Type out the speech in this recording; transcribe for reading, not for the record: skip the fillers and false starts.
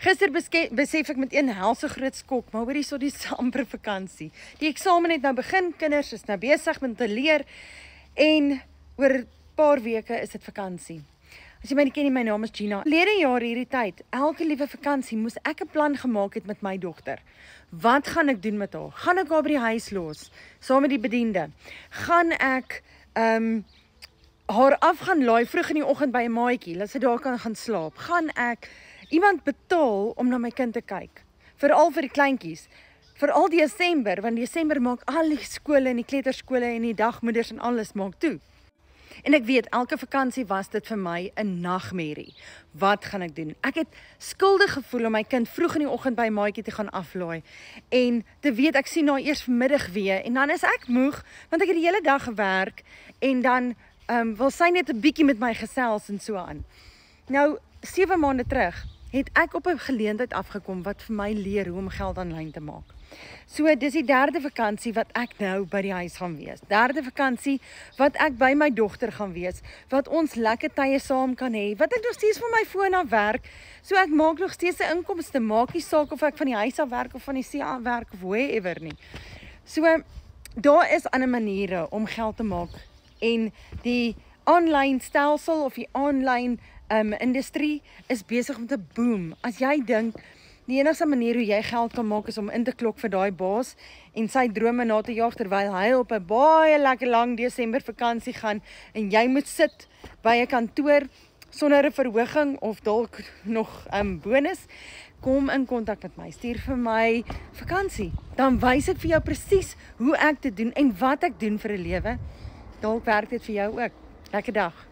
Gister besef ek met een helse groot skok, maar hoorie so die amper vakansie. Die eksamen het nou begin, kinders is nou besig met te leer en oor 'n paar weke is dit vakansie. As jy my nie ken nie, my naam is Gina. Verlede jaar hierdie tyd, elke liewe vakansie moes ek 'n plan gemaak het met my dogter. Wat gaan ek doen met haar? Gaan ek haar by die huis los, saam met die bediende? Gaan ek haar af gaan laai vroeg in die oggend by 'n maatjie, laat sy daar kan gaan slaap? Gaan ek iemand betaal om na my kind te kyk? Veral vir die kleintjies. Veral Desember, want Desember maak al die skole en die kleuterskole en die dagmoeders en alles maak toe. En ek weet, elke vakansie was dit vir my 'n nagmerrie. Wat gaan ek doen? Ek het skuldig gevoel om my kind vroeg in die oggend by 'n maatjie te gaan aflaai en te weet ek sien haar eers vanmiddag weer en dan is ek moeg want ek het die hele dag gewerk en dan wil sy net 'n bietjie met my gesels en so aan. Nou 7 maande terug het ek op 'n geleentheid afgekom wat vir my leer hoe om geld aanlyn te maak. So dis die 3de vakansie wat ek nou by die huis gaan wees. 3de vakansie wat ek by my dogter gaan wees, wat ons lekker tye saam kan hê, wat ek nog steeds van my foon af werk, so ek maak nog steeds 'n inkomste, maak nie saak of ek van die huis af werk of van die see af werk of wherever nie. So daar is ander maniere om geld te maak en die online stelsel of die online industrie is besig om te boom. As jy dink die enigste manier hoe jy geld kan maak is om in te klok vir daai baas en sy drome na te jaag terwyl hy op 'n baie lekker lang Desember vakansie gaan en jy moet sit by 'n kantoor sonder 'n verhoging of dalk nog 'n bonus, kom in kontak met my, stuur vir my vakansie. Dan wys ek vir jou presies hoe ek dit doen en wat ek doen vir 'n lewe. Dalk werk dit vir jou ook. Lekker dag.